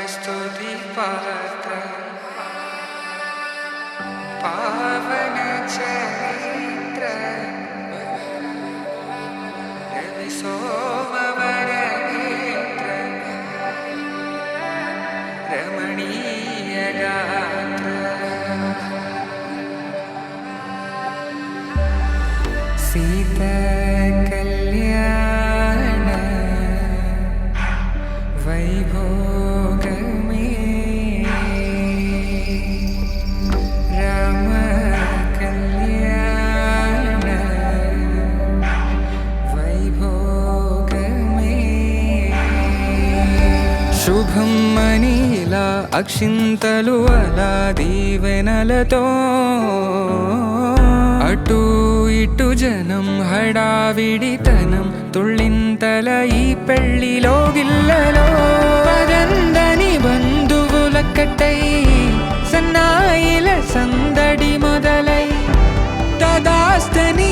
स्तुति पात्र पावन चरित्र रवि सोमवर नेत्र रमणीय गात्र सीता कल्याण वैभोग में राम कल्याण वैभोग में शुभम मनीला अक्षिंतलु अला दीवेनलतो అటు ఇటు జనం హడావిడితనం తుళ్ళింతల ఈ పెళ్లిలో గిల్లలో పదందని బంధువులక్కటై సన్నాయిల సందడి మొదలై తదాస్తని